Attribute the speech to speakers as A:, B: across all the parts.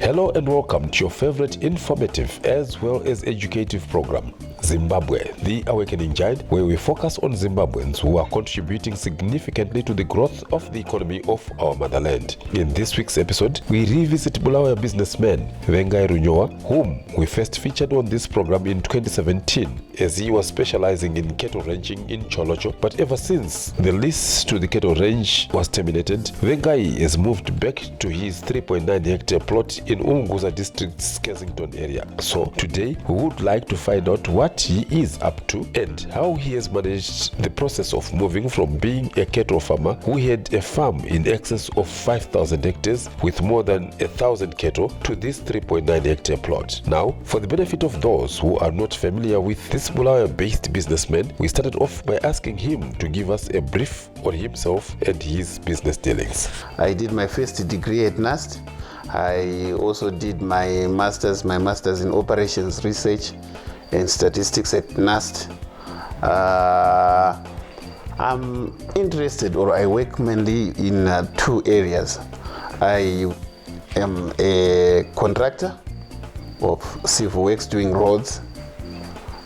A: Hello and welcome to your favorite informative as well as educative program, Zimbabwe, the Awakening Giant, where we focus on Zimbabweans who are contributing significantly to the growth of the economy of our motherland. In this week's episode, we revisit Bulawayo businessman Vengai Runyowa, whom we first featured on this program in 2017 as he was specializing in cattle ranching in Cholocho. But ever since the lease to the cattle range was terminated, Vengai has moved back to his 3.9 hectare plot in Umguza district's Kensington area. So today we would like to find out what he is up to and how he has managed the process of moving from being a cattle farmer who had a farm in excess of 5,000 hectares with more than 1,000 cattle to this 3.9 hectare plot. Now, for the benefit of those who are not familiar with this Bulawayo-based businessman, we started off by asking him to give us a brief on himself and his business dealings.
B: I did my first degree at NAST. I also did my master's in operations research and statistics at NAST. I'm interested, or I work mainly in two areas. I am a contractor of civil works doing roads.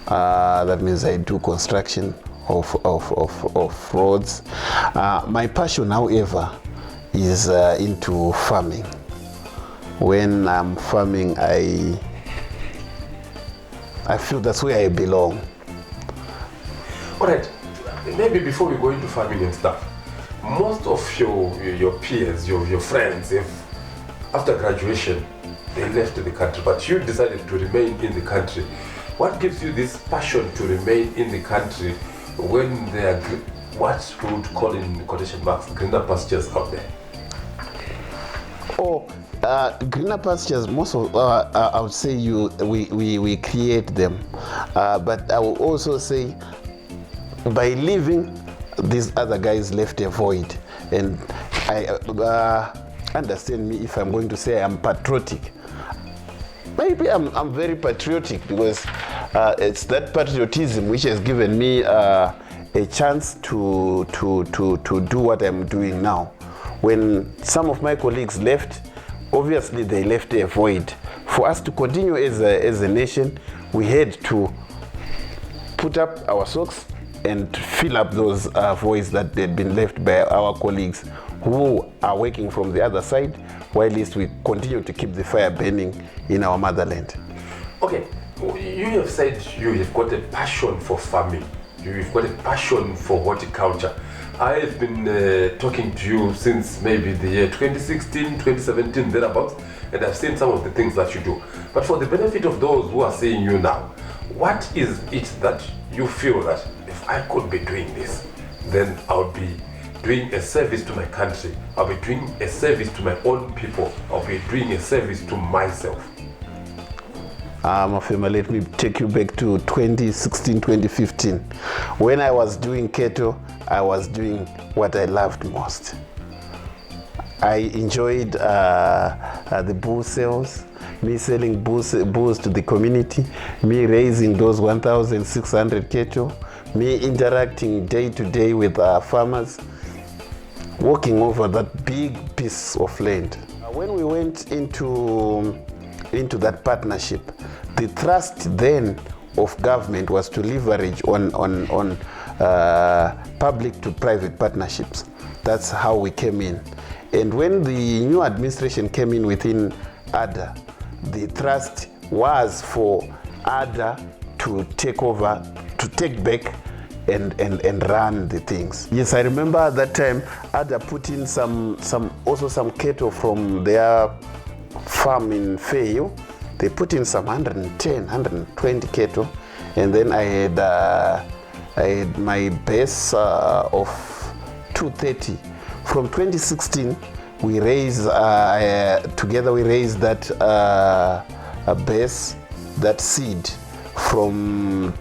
B: That means I do construction of roads. My passion, however, is into farming. When I'm farming, I feel that's where I belong.
A: All right, maybe before we go into farming and stuff, most of your peers, your friends, after graduation, they left the country, but you decided to remain in the country. What gives you this passion to remain in the country when there are what we would call in quotation marks greener pastures out there?
B: Greener pastures, most of I would say we create them, but I will also say by leaving, these other guys left a void, and I understand me if I'm going to say I'm patriotic. Maybe I'm very patriotic because it's that patriotism which has given me a chance to do what I'm doing now. When some of my colleagues left, obviously they left a void. For us to continue as a nation, we had to put up our socks and fill up those voids that had been left by our colleagues who are working from the other side, while at least we continue to keep the fire burning in our motherland.
A: Okay, you have said you have got a passion for farming. You've got a passion for horticulture. I have been talking to you since maybe the year 2016, 2017, thereabouts, and I've seen some of the things that you do. But for the benefit of those who are seeing you now, what is it that you feel that if I could be doing this, then I would be doing a service to my country, I'll be doing a service to my own people, I'll be doing a service to myself?
B: Mafema, let me take you back to 2016, 2015. When I was doing cattle, I was doing what I loved most. I enjoyed the bull sales, me selling bulls to the community, me raising those 1,600 cattle, me interacting day to day with farmers, walking over that big piece of land. When we went into that partnership, the thrust then of government was to leverage on public to private partnerships. That's how we came in. And when the new administration came in within ADA, the thrust was for ADA to take over, to take back and run the things. Yes, I remember at that time ADA put in some cattle from their farm in Fairhill. They put in some 110, 120 cattle, and then I had my base of 230. From 2016, we raised together. We raised that base, that seed, from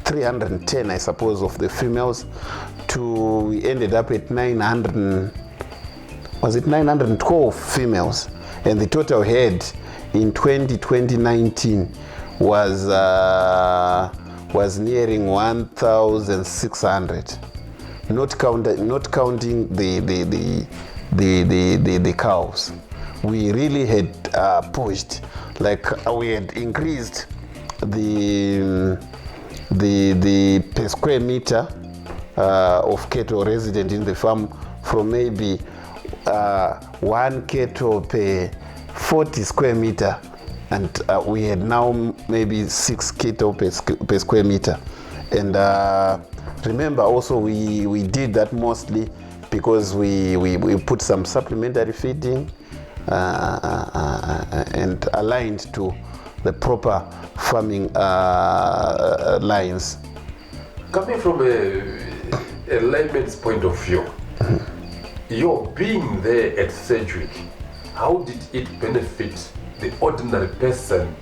B: 310, I suppose, of the females, to we ended up at 912 females, and the total head in 2019 was nearing 1,600, not counting the cows. we really had pushed, like we had increased the per square meter of cattle resident in the farm from maybe 1 cattle per 40 square meter, and we had now maybe 6 cattle per square meter. And remember also we did that mostly because we put some supplementary feeding and aligned to the proper farming lines.
A: Coming from a layman's point of view, your being there at Sedgwick, how did it benefit the ordinary person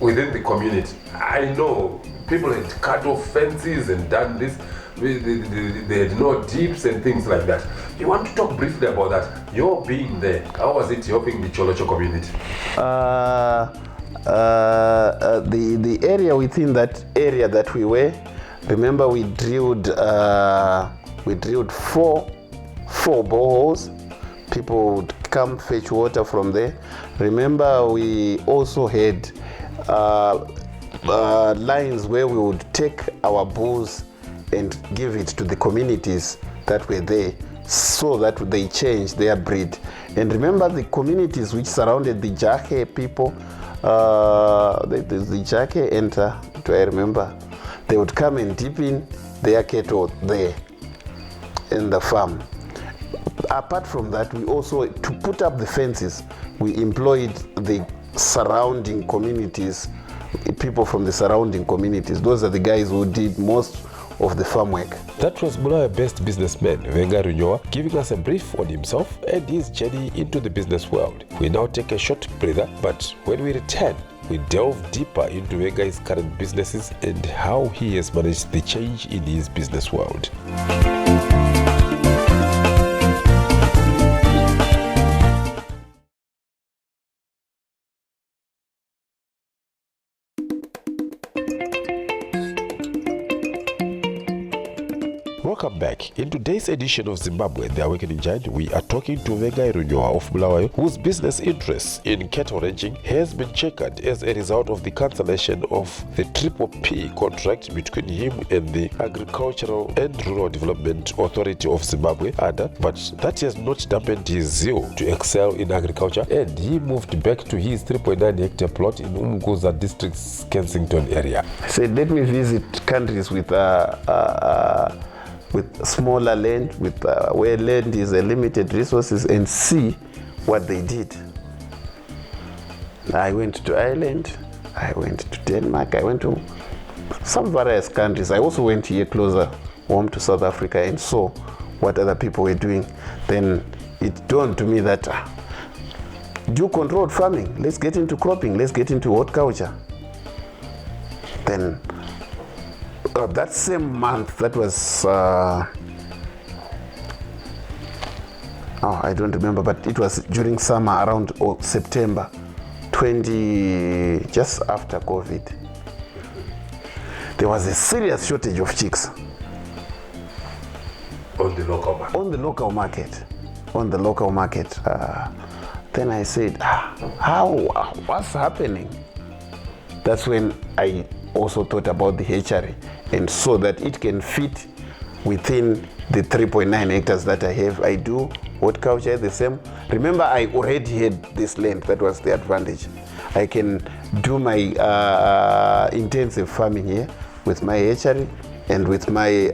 A: within the community? I know people had cut off fences and done this, they had no dips and things like that. You want to talk briefly about that? Your being there, how was it helping the Cholocho community?
B: The area within that area that we were, remember we drilled 4 boreholes. People would come fetch water from there. Remember we also had lines where we would take our bulls and give it to the communities that were there so that they change their breed. And remember the communities which surrounded the Jake people, the Jake, and do I remember? They would come and dip in their cattle there in the farm. Apart from that, we also, to put up the fences, we employed the surrounding communities, people from the surrounding communities. Those are the guys who did most of the farm work.
A: That was Bulawayo-based businessman Vengai Runyowa giving us a brief on himself and his journey into the business world. We now take a short breather, but when we return, we delve deeper into Vengai's current businesses and how he has managed the change in his business world. Welcome back. In today's edition of Zimbabwe, The Awakening Giant, we are talking to Vengai Runyowa of Bulawayo, whose business interests in cattle ranching has been checkered as a result of the cancellation of the P contract between him and the Agricultural and Rural Development Authority of Zimbabwe, ADA, but that has not dampened his zeal to excel in agriculture, and he moved back to his 3.9 hectare plot in Umguza district's Kensington area.
B: I said, let me visit countries with smaller land, with where land is a limited resources, and see what they did. I went to Ireland, I went to Denmark, I went to some various countries. I also went here closer home to South Africa and saw what other people were doing. Then it dawned to me that do controlled farming, let's get into cropping, let's get into horticulture. Then that same month, that was I don't remember, but it was during summer, around September 20, just after COVID. There was a serious shortage of chicks
A: On the local market.
B: On the local market. Then I said, what's happening? That's when I also thought about the hatchery and saw that it can fit within the 3.9 hectares that I have. I do horticulture the same. Remember, I already had this land. That was the advantage. I can do my intensive farming here with my hatchery and with my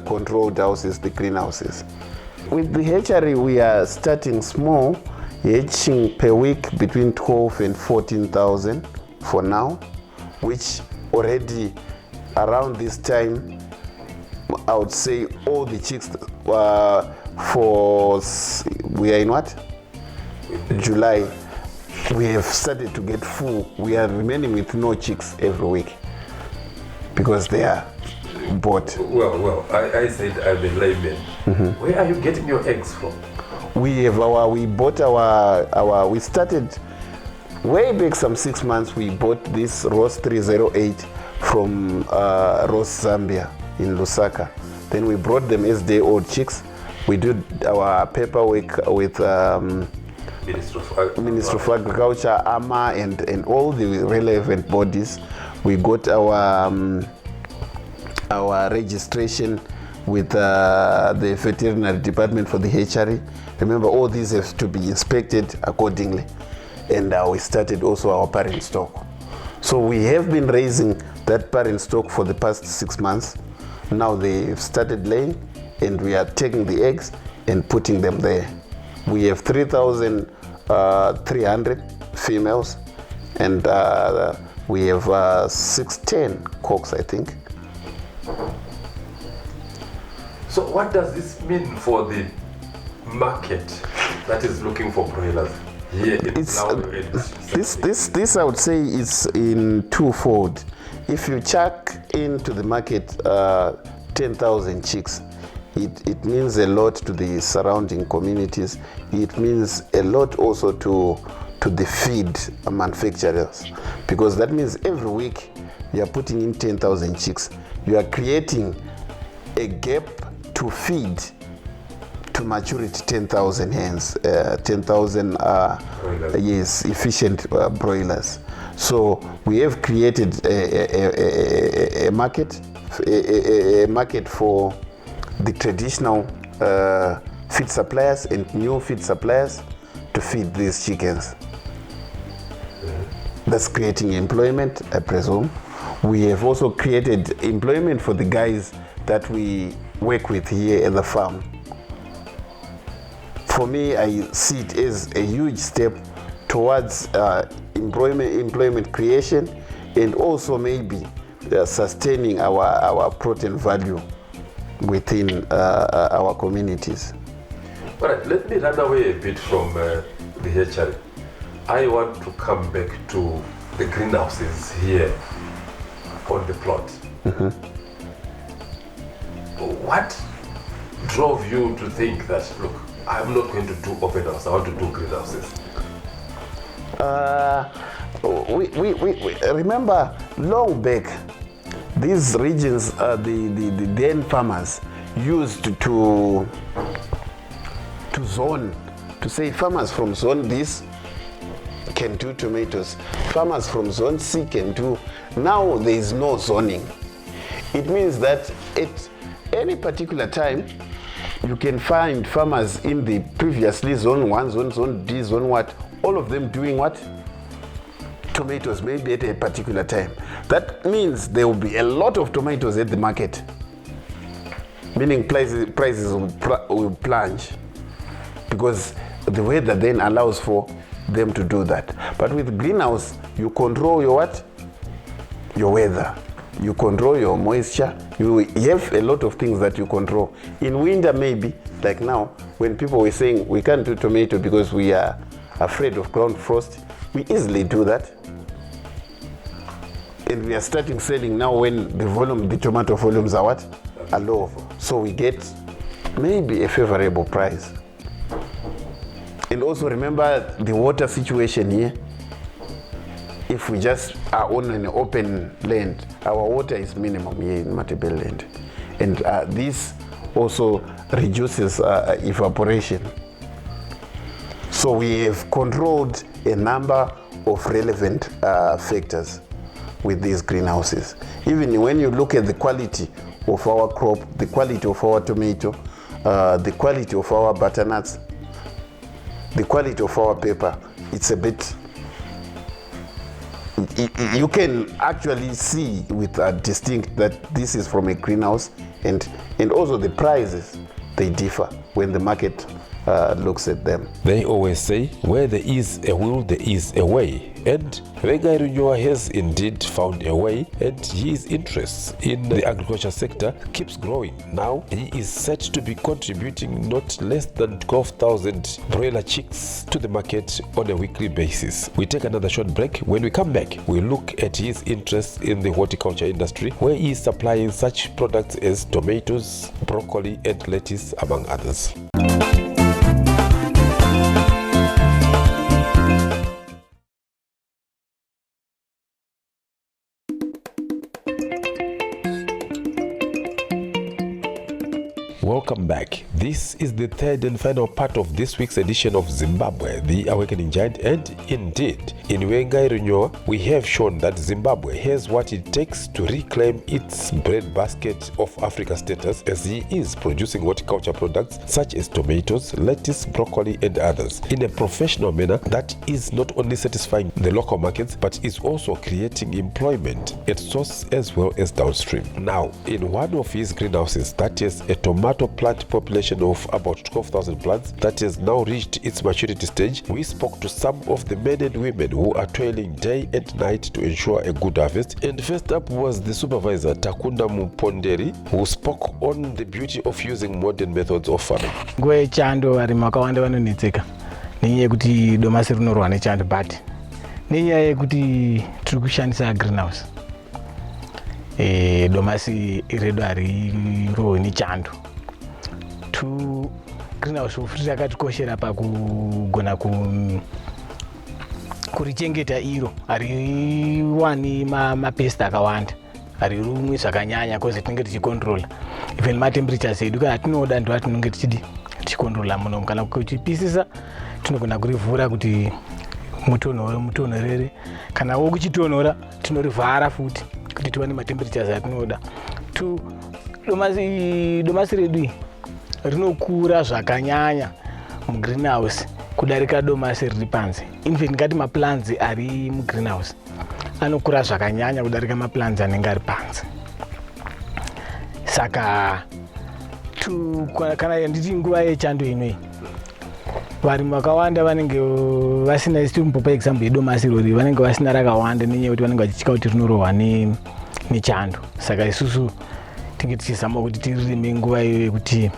B: controlled houses, the greenhouses. With the hatchery, we are starting small, hatching per week between 12 and 14,000 for now, which already around this time, I would say all the chicks we are in what? July. We have started to get full. We are remaining with no chicks every week because they are bought.
A: Well, I said I'm a layman. Mm-hmm. Where are you getting your eggs from?
B: We started way back some 6 months. We bought this Ross 308 from Ross, Zambia in Lusaka. Then we brought them as day old chicks. We did our paperwork with Ministry of Agriculture, AMA, and all the relevant bodies. We got our registration with the veterinary department for the hatchery. Remember, all these have to be inspected accordingly. And we started also our parent stock. So we have been raising that parent stock for the past 6 months. Now they've started laying, and we are taking the eggs and putting them there. We have 3,300 females, and we have 610 cocks, I think.
A: So what does this mean for the market that is looking for broilers here in
B: This I would say is in twofold. If you chuck into the market 10,000 chicks, it means a lot to the surrounding communities. It means a lot also to the feed manufacturers, because that means every week you are putting in 10,000 chicks. You are creating a gap to feed to maturity 10,000 hens, 10,000 yes, efficient broilers. So we have created a market for the traditional feed suppliers and new feed suppliers to feed these chickens. That's creating employment, I presume. We have also created employment for the guys that we work with here at the farm. For me, I see it as a huge step towards employment creation, and also maybe sustaining our protein value within our communities.
A: All right, let me run away a bit from the hatchery. I want to come back to the greenhouses here on the plot.
B: Mm-hmm.
A: What drove you to think that, look, I'm not going to do open house, I want to do greenhouses?
B: We remember long back, these regions, the then farmers used to zone, to say farmers from zone this can do tomatoes, farmers from zone C can do. Now there is no zoning. It means that at any particular time you can find farmers in the previously zone 1, zone D, zone what, all of them doing what? Tomatoes, maybe at a particular time. That means there will be a lot of tomatoes at the market, meaning prices will plunge, because the weather then allows for them to do that. But with greenhouse, you control your what? Your weather. You control your moisture. You have a lot of things that you control. In winter, maybe, like now, when people were saying we can't do tomato because we are afraid of ground frost, we easily do that. And we are starting selling now when the tomato volumes are what? Are low. So we get maybe a favorable price. And also remember the water situation here. If we just are on an open land, our water is minimum here in Matabeleland. And this also reduces evaporation. So we have controlled a number of relevant factors with these greenhouses. Even when you look at the quality of our crop, the quality of our tomato, the quality of our butternuts, the quality of our pepper, it's a bit, you can actually see with a distinct that this is from a greenhouse, and also the prices, they differ when the market looks at them.
A: They always say, where there is a will, there is a way. And Vengai Runyowa has indeed found a way, and his interest in the agriculture sector keeps growing. Now he is set to be contributing not less than 12,000 broiler chicks to the market on a weekly basis. We take another short break. When we come back, we look at his interest in the horticulture industry, where he is supplying such products as tomatoes, broccoli, and lettuce, among others. Welcome back. This is the third and final part of this week's edition of Zimbabwe, the Awakening Giant, and indeed, in Vengai Runyowa, we have shown that Zimbabwe has what it takes to reclaim its breadbasket of Africa status, as he is producing horticulture products such as tomatoes, lettuce, broccoli, and others in a professional manner that is not only satisfying the local markets but is also creating employment at source as well as downstream. Now, in one of his greenhouses that has a tomato plant population of about 12,000 plants that has now reached its maturity stage, we spoke to some of the men and women who are toiling day and night to ensure a good harvest. And first up was the supervisor Takunda Muponderi, who spoke on the beauty of using modern methods of farming.
C: Ngwe chando vari makawanda vanonetseka nenyaya yekuti domasi rinorwa nechando, but nenyaya yekuti tiri kushandisa greenhouse. Domasi redu harirohwe nechando. Greenhouse futi rakatikoshera pakugona kurichengeta iro, hariwani mapesti akawanda, harirumwi zvakanyanya kozi tinenge tichikontrola even matemperatures edu kana tinoda ndo atinenge tichikontrola munomu. Kana kuchipisisa tinogona kurivhura kuti mutonhorere, kana wokuchitonhora tinorivhara futi kuti tiwane matemperatures atinoda. Domasi redu rinokura zvakanyanya mugreenhouse kudarika domasi riri panze. Infact ngati maplants ari mugreenhouse anokura zvakanyanya kudarika maplants anenge ari panze. Saka kana nditi nguva yechando inoi, varimi vakawanda vanenge vasina, sitimbopa example yedomasi rori, vanenge vasina rakawanda nenyaya yekuti vanenge vachityika kuti rinorohwa nechando. Saka isusu tinge tichizama kuti tiririme nguva iyo yekuti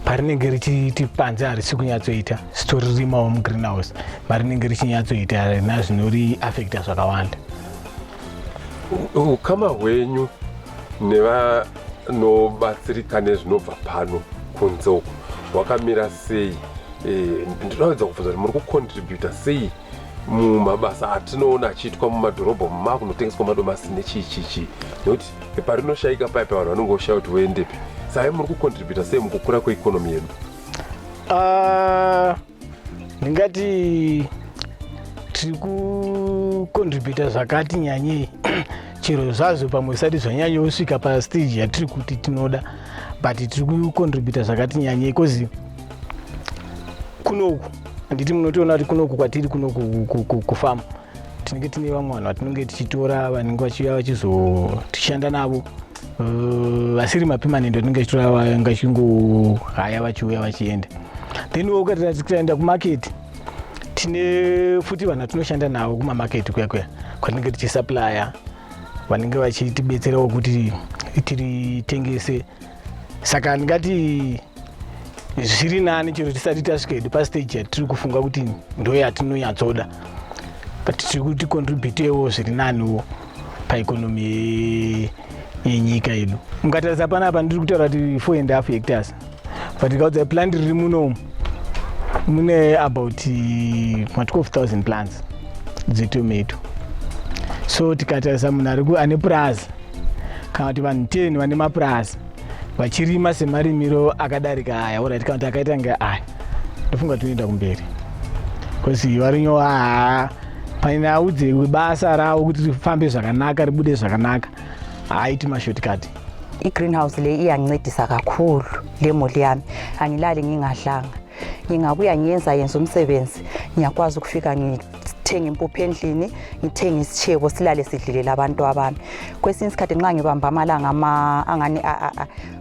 C: parinenge richiti panze harisi kunyatsoita, sitoririmawo mugreenhouse, marinenge richinyatsoita harina zvinoriafekta zvakawanda.
D: Ukama hwenyu nevanobatsirika nezvinobva pano kunze uku hwakamira sei? Ndinoedza kubvunza kuti muri kucontributa sei mumabasa atinoona achiitwa mumadhorobha makunotengeswa madomasi nechichichi, nekuti parinoshaika paipa vanhu vanongoshaya kuti voendepi. Sai muri kucontributa sei mukukura kweikonomi yedu?
C: Ndingati tiri kucontributa zvakati nyanyei, chero zvazvo pamwe zvisati zvanyanyosvika pastage yatiri kuti tinoda, but tiri kucontributa zvakati nyanyei kozi kunoku handiti munotiona kuti kunoku kwatiri kunoku kufama tinenge tine vamwe vanhu vatinenge tichitora vanenge vachiuya vachizotishanda navo, vasiri mapemanendo tinenge tichitora vanga chingohaya vachiuya vachienda. Then ukatitaenda kumarket, tine futi vanhu vatinoshanda navo kumamarket kuya kwatinenge tichisaplya, vanenge vachitibetserawo kuti tiritengese. Saka ndingati zviri nani chero tisati tasvika pastage yatiri kufunga kuti ndo yatinonyatsoda, but tiri kuti contributewo zviri naniwo paikonomi yenyika yedu. Mukatarisa panapa ndiri kutaura kuti 4.5 hectares, but ndikaudza plant riri munomu mune about 12,000 plants dzetomato. So tikatarisa munhu ane purazi kana kuti vanhu 10 vane mapurazi vachirima semarimiro akadarika aya, ora tikati akaita nge aya, ndofunga toenda kumberi. Kozi Runyowa paine audze basa rawo kuti rifambe zvakanaka, ribude zvakanaka, haiti mashortcut.
E: I-greenhouse le iyancedisa kakhulu le moli yami, angilali ngingadlanga. Ngingabuya yenza umsebenzi, ngiyakwazi ukufika ngithenge impuphu endlini, ngithenge isitshebo silale sidlilela abantu abami. Kwesinye isikhathi nxa ngibamba amalanga angani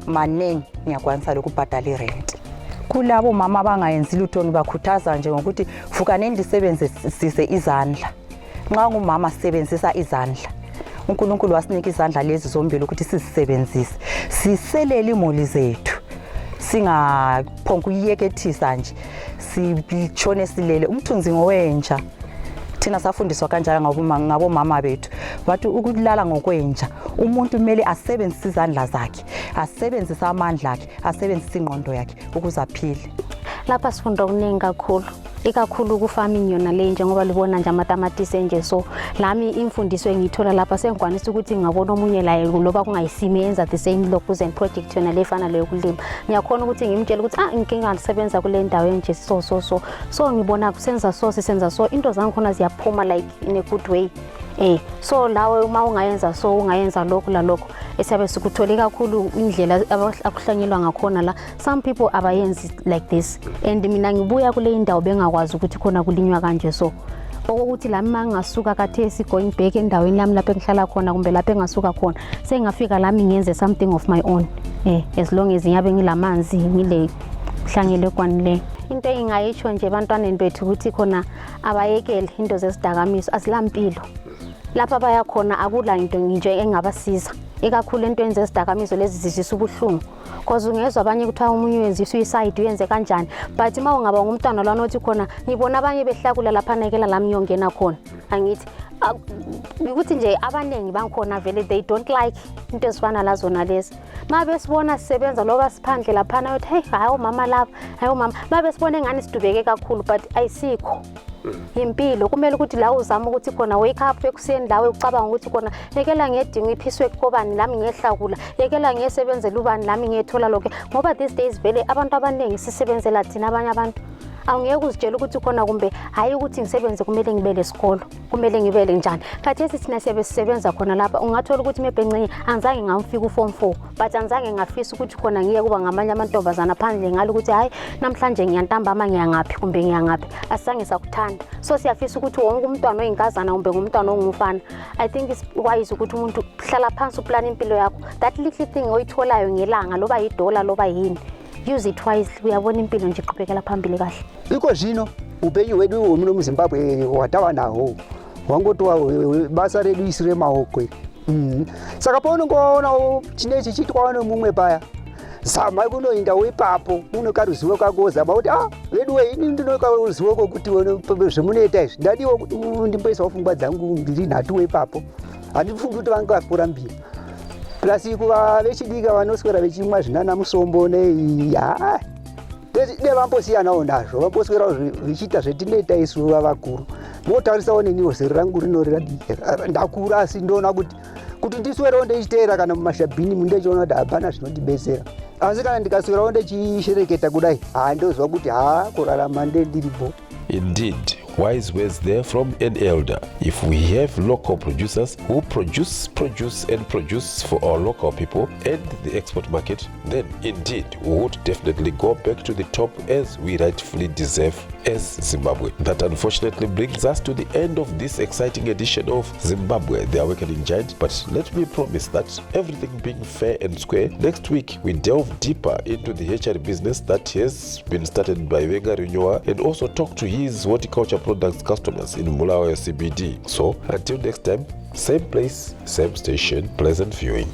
E: manengi ngiyakwanisa lokubhadala irent. Kulabo mama abangayenzi lutho ngibakhuthaza nje ngokuthi vukani ndisebenzise izandla. Nxa ngumama sisebenzisa izandla, uNkulunkulu wasinika izandla lezi zombili ukuthi sizisebenzise, siselele imoli zethu, singaphonga uyekethisa nje sitshone silele. Umthunzi ngowenja, thina safundiswa kanjalo ngabomama bethu, bathi ukulala ngokwenja umuntu kumele asebenzise izandla zakhe, asebenzise amandla akhe, asebenzise ingqondo yakhe ukuze aphile.
F: Lapha sifunda okuningi kakhulu ikakhulu ku farming yona le njengoba libona nje amatamatisi nje so lami imfundiso engithola lapha sengikwanisa ukuthi ngabona omunye laye loba kungayisimi yenza the same local project yona lefana leyo kulima ngiyakhona ukuthi ngimtshele ukuthi inkinga ngisebenza kule ndawo nje so ngibona kusenza so into zangikhona ziyaphuma like in a good way so lawe uma ungayenza so ungayenza lokho la lokho esiyabe sikuthola kakhulu indlela akuhlanyelwa ngakhona la some people abayenzi like this and mina ngibuya kule indawo bengakwazi ukuthi khona kulinywa kanje so ukuthi lami mangasuka kathesi going back endaweni lami lapho engihlala khona kumbe lapho engasuka khona sengafika lami ngiyenze something of my own as long as ngiyabe ngilamanzi ngile hlangele kwanile into engayitsho nje abantwaneni bethu ukuthi khona abayekele into zesidakamiso asilampilo lapha baya khona akula into nje engabasiza ekakhulu into enze isidakamiso lezi zizisa ubuhlungu because ungezwe abanye kuthiwa umunye wenza suicide uyenze kanjani but uma ungaba ngumntwana lwana othi khona ngibona abanye behlakula lapha nekela lami yongena khona angithi ukuthi nje abanengi bangikhona vele they don't like into ezifana la zona lezi mabe sibona sisebenza loba siphandle lapha na uthi hey hayi mama lapha hayi mama mabe sibona engani sidubeke kakhulu but ayisikho impilo kumele ukuthi la uzama ukuthi khona wake up ekuseni lawe ucabanga ukuthi khona yekela ngiyedinga iphiswe kobani lami ngehlakula yekela ngiyesebenzela ubani lami ngiyethola lokho ngoba these days vele abantu abaningi sisebenzela thina abanye abantu awungeke uzitshela ukuthi khona kumbe hayi ukuthi ngisebenze kumele ngibele esikolo kumele ngibele njani khathesi thina sisebenza khona lapha ungathola ukuthi mebhencinye angizange ngamfika uform 4 but angizange ngafisa ukuthi khona ngiye kuba ngamanye amantombazana phandle ngalo ukuthi hayi namhlanje ngiyantambama ngiyangaphi kumbe ngiyangaphi asange sakuthanda so siyafisa ukuthi wonke umntwana oyinkazana kumbe ngumntwana ongumfana I think is wise ukuthi umuntu hlala phansi uplan impilo yakho that little thing oyitholayo ngelanga loba yidola loba yini use it wisely uyabona impilo nje iqhubekela phambili kahle
G: iko zvino upenyu hwedu hwemuno muZimbabwe hwatava naho hwangotiwa basa redu isire maoko saka paunongoona chinechi chitwawo nemumwe paya zama kunoindawo ipapo unokaruzivo kako zama kuti vedu ini ndinokaruzivo kokuti zvemunoita izvi ndadiwo kuti ndimboisawo pfungwa dzangu ndiri nhatu ipapo handifungi kuti vangakura mbiri plus kuva vechidika vanoswera vechimwa zvinana musombo nevambosiyanawo nazvo vamboswera vichiita zvetinoita isu vavakuru motarisawo neniwo zero rangu rinoradika ndakura asi ndoona kuti ndiswerewo ndeichiteera kana mumashabhini mundechiona kuti hapana zvinondibetsera asi kana ndikaswerawo ndechishereketa kudai ndozwa kuti kurarama ndendiripo.
A: Indeed, wise words there from an elder. If we have local producers who produce for our local people and the export market, then indeed we would definitely go back to the top as we rightfully deserve as Zimbabwe. That unfortunately brings us to the end of this exciting edition of Zimbabwe, the Awakening Giant. But let me promise that everything being fair and square, next week we delve deeper into the hatchery business that has been started by Vengai Runyowa and also talk to his horticulture products customers in Bulawayo CBD. So until next time, same place, same station, pleasant viewing.